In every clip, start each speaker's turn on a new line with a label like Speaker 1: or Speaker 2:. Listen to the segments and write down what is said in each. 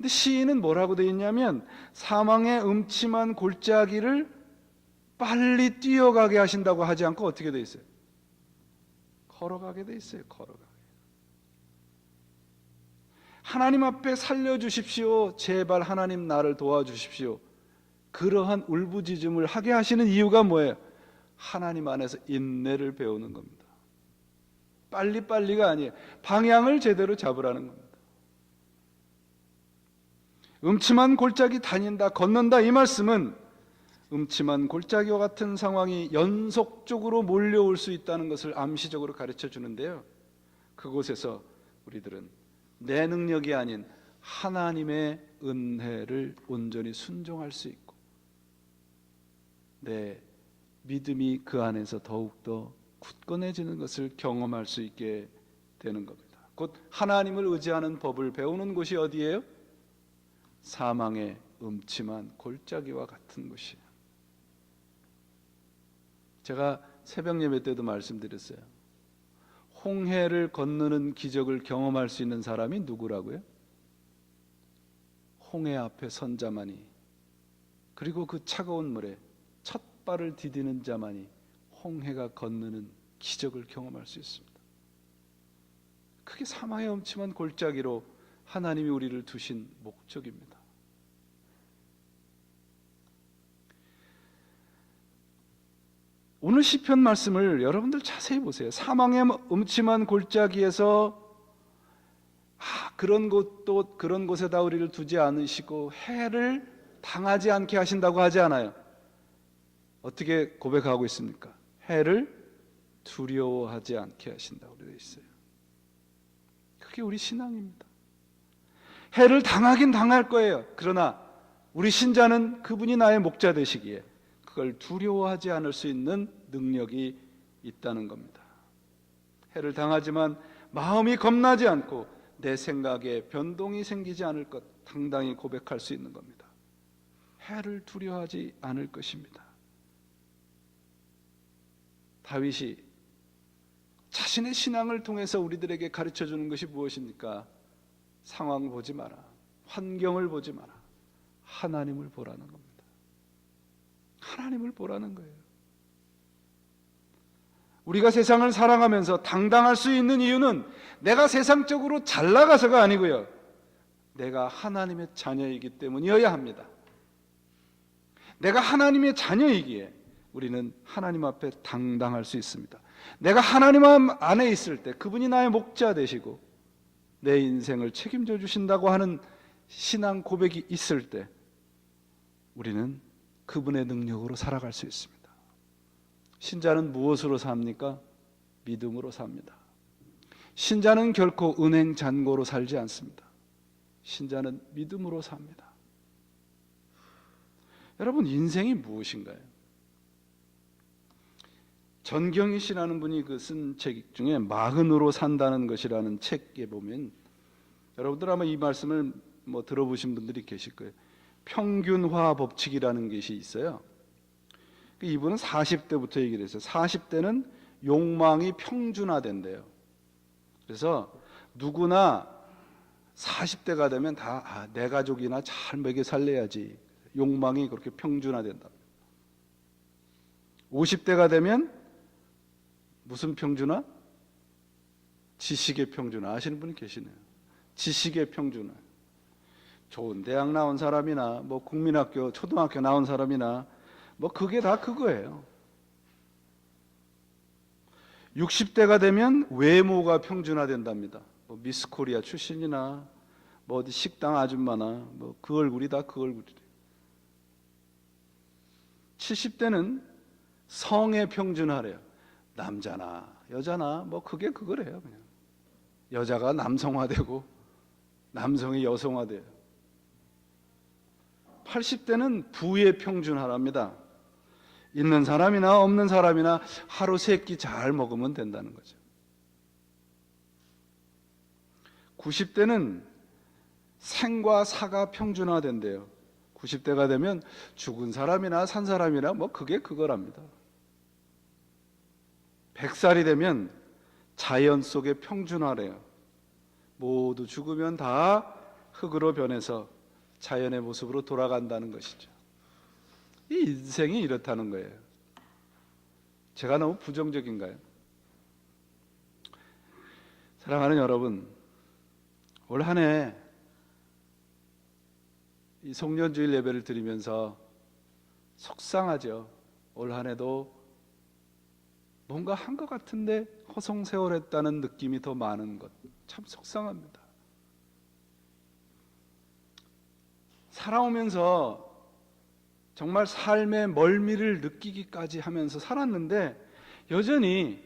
Speaker 1: 근데 시인은 뭐라고 되어 있냐면 사망의 음침한 골짜기를 빨리 뛰어가게 하신다고 하지 않고 어떻게 되어 있어요? 걸어가게 되어 있어요. 걸어가게. 하나님 앞에 살려주십시오. 제발 하나님 나를 도와주십시오. 그러한 울부짖음을 하게 하시는 이유가 뭐예요? 하나님 안에서 인내를 배우는 겁니다. 빨리빨리가 아니에요. 방향을 제대로 잡으라는 겁니다. 음침한 골짜기 다닌다, 걷는다, 이 말씀은 음침한 골짜기와 같은 상황이 연속적으로 몰려올 수 있다는 것을 암시적으로 가르쳐 주는데요, 그곳에서 우리들은 내 능력이 아닌 하나님의 은혜를 온전히 순종할 수 있고 내 믿음이 그 안에서 더욱더 굳건해지는 것을 경험할 수 있게 되는 겁니다. 곧 하나님을 의지하는 법을 배우는 곳이 어디예요? 사망의 음침한 골짜기와 같은 곳이에요. 제가 새벽 예배 때도 말씀드렸어요. 홍해를 건너는 기적을 경험할 수 있는 사람이 누구라고요? 홍해 앞에 선 자만이, 그리고 그 차가운 물에 첫 발을 디디는 자만이 홍해가 건너는 기적을 경험할 수 있습니다. 그게 사망의 음침한 골짜기로 하나님이 우리를 두신 목적입니다. 오늘 시편 말씀을 여러분들 자세히 보세요. 사망의 음침한 골짜기에서 그런 곳도 그런 곳에다 우리를 두지 않으시고 해를 당하지 않게 하신다고 하지 않아요. 어떻게 고백하고 있습니까? 해를 두려워하지 않게 하신다고 되어 있어요. 그게 우리 신앙입니다. 해를 당하긴 당할 거예요. 그러나 우리 신자는 그분이 나의 목자 되시기에 그걸 두려워하지 않을 수 있는 능력이 있다는 겁니다. 해를 당하지만 마음이 겁나지 않고 내 생각에 변동이 생기지 않을 것 당당히 고백할 수 있는 겁니다. 해를 두려워하지 않을 것입니다. 다윗이 자신의 신앙을 통해서 우리들에게 가르쳐 주는 것이 무엇입니까? 상황을 보지 마라, 환경을 보지 마라, 하나님을 보라는 겁니다. 하나님을 보라는 거예요. 우리가 세상을 사랑하면서 당당할 수 있는 이유는 내가 세상적으로 잘 나가서가 아니고요, 내가 하나님의 자녀이기 때문이어야 합니다. 내가 하나님의 자녀이기에 우리는 하나님 앞에 당당할 수 있습니다. 내가 하나님 안에 있을 때 그분이 나의 목자 되시고 내 인생을 책임져 주신다고 하는 신앙 고백이 있을 때 우리는 그분의 능력으로 살아갈 수 있습니다. 신자는 무엇으로 삽니까? 믿음으로 삽니다. 신자는 결코 은행 잔고로 살지 않습니다. 신자는 믿음으로 삽니다. 여러분, 인생이 무엇인가요? 전경희 씨라는 분이 쓴 책 중에 마흔으로 산다는 것이라는 책에 보면 여러분들 아마 이 말씀을 들어보신 분들이 계실 거예요. 평균화 법칙이라는 것이 있어요. 이분은 40대부터 얘기를 했어요. 40대는 욕망이 평준화된대요. 그래서 누구나 40대가 되면 다 내 가족이나 잘 먹여 살려야지, 욕망이 그렇게 평준화된다. 50대가 되면 무슨 평준화? 지식의 평준화. 아시는 분이 계시네요. 지식의 평준화. 좋은 대학 나온 사람이나 국민학교, 초등학교 나온 사람이나 그게 다 그거예요. 60대가 되면 외모가 평준화된답니다. 미스 코리아 출신이나 어디 식당 아줌마나 그 얼굴이 다 그 얼굴이래요. 70대는 성의 평준화래요. 남자나 여자나 그게 그거래요. 그냥 여자가 남성화되고 남성이 여성화돼요. 80대는 부의 평준화랍니다. 있는 사람이나 없는 사람이나 하루 3끼 잘 먹으면 된다는 거죠. 90대는 생과 사가 평준화된대요. 90대가 되면 죽은 사람이나 산 사람이나 그게 그거랍니다. 100살이 되면 자연 속의 평준화래요. 모두 죽으면 다 흙으로 변해서 자연의 모습으로 돌아간다는 것이죠. 이 인생이 이렇다는 거예요. 제가 너무 부정적인가요? 사랑하는 여러분, 올 한 해 이 송년주일 예배를 드리면서 속상하죠. 올 한 해도 뭔가 한 것 같은데 허송세월했다는 느낌이 더 많은 것, 참 속상합니다. 살아오면서 정말 삶의 멀미를 느끼기까지 하면서 살았는데 여전히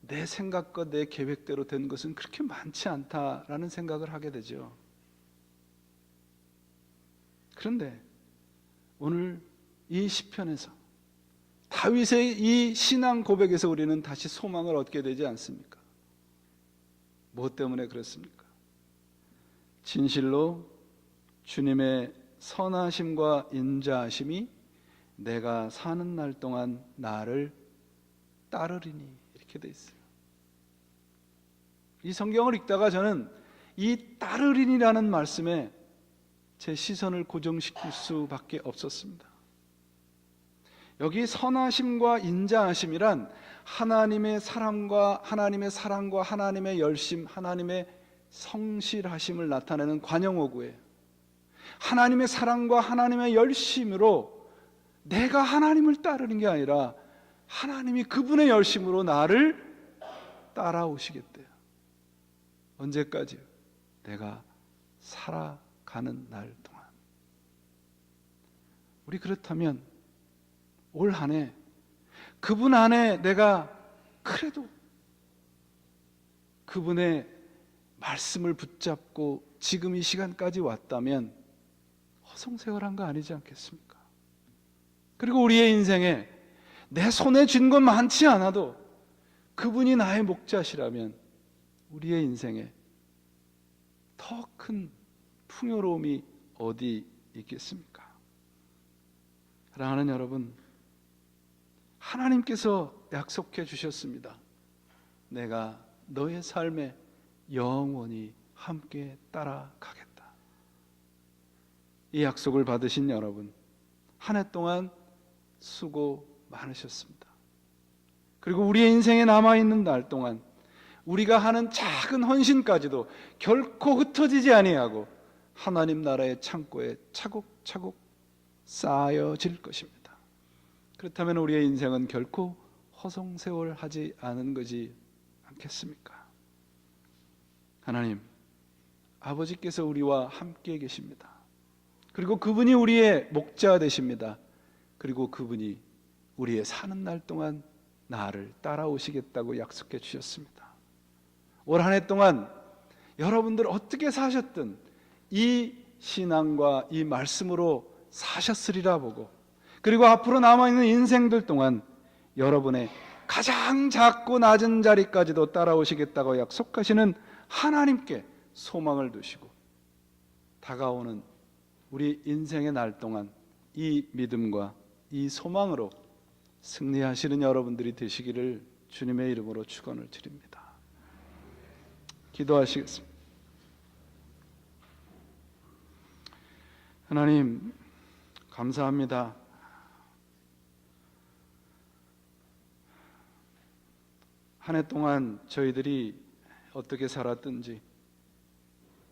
Speaker 1: 내 생각과 내 계획대로 된 것은 그렇게 많지 않다라는 생각을 하게 되죠. 그런데 오늘 이 시편에서 다윗의 이 신앙 고백에서 우리는 다시 소망을 얻게 되지 않습니까? 무엇 때문에 그렇습니까? 진실로 주님의 선하심과 인자하심이 내가 사는 날 동안 나를 따르리니, 이렇게 돼 있어요. 이 성경을 읽다가 저는 이 따르리니라는 말씀에 제 시선을 고정시킬 수밖에 없었습니다. 여기 선하심과 인자하심이란 하나님의 사랑과 하나님의 열심, 하나님의 성실하심을 나타내는 관용어구예요. 하나님의 사랑과 하나님의 열심으로 내가 하나님을 따르는 게 아니라 하나님이 그분의 열심으로 나를 따라오시겠대요. 언제까지요? 내가 살아가는 날 동안. 우리 그렇다면 올 한 해 그분 안에 내가 그래도 그분의 말씀을 붙잡고 지금 이 시간까지 왔다면 허송세월한 거 아니지 않겠습니까? 그리고 우리의 인생에 내 손에 쥔 건 많지 않아도 그분이 나의 목자시라면 우리의 인생에 더 큰 풍요로움이 어디 있겠습니까? 사랑하는 여러분, 하나님께서 약속해 주셨습니다. 내가 너의 삶에 영원히 함께 따라가겠다. 이 약속을 받으신 여러분, 한 해 동안 수고 많으셨습니다. 그리고 우리의 인생에 남아있는 날 동안 우리가 하는 작은 헌신까지도 결코 흩어지지 아니하고 하나님 나라의 창고에 차곡차곡 쌓여질 것입니다. 그렇다면 우리의 인생은 결코 허송세월하지 않은 거지 않겠습니까? 하나님, 아버지께서 우리와 함께 계십니다. 그리고 그분이 우리의 목자 되십니다. 그리고 그분이 우리의 사는 날 동안 나를 따라오시겠다고 약속해 주셨습니다. 올 한 해 동안 여러분들 어떻게 사셨든 이 신앙과 이 말씀으로 사셨으리라 보고, 그리고 앞으로 남아있는 인생들 동안 여러분의 가장 작고 낮은 자리까지도 따라오시겠다고 약속하시는 하나님께 소망을 두시고 다가오는 우리 인생의 날 동안 이 믿음과 이 소망으로 승리하시는 여러분들이 되시기를 주님의 이름으로 축원을 드립니다. 기도하시겠습니다. 하나님, 감사합니다. 한 해 동안 저희들이 어떻게 살았든지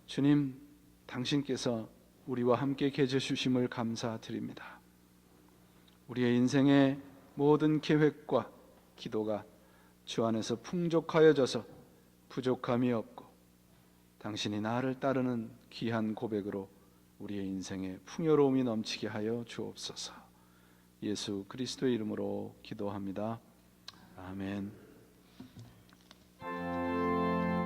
Speaker 1: 주님, 당신께서 우리와 함께 계셔 주심을 감사드립니다. 우리의 인생의 모든 계획과 기도가 주 안에서 풍족하여져서 부족함이 없고 당신이 나를 따르는 귀한 고백으로 우리의 인생에 풍요로움이 넘치게 하여 주옵소서. 예수 그리스도의 이름으로 기도합니다. 아멘.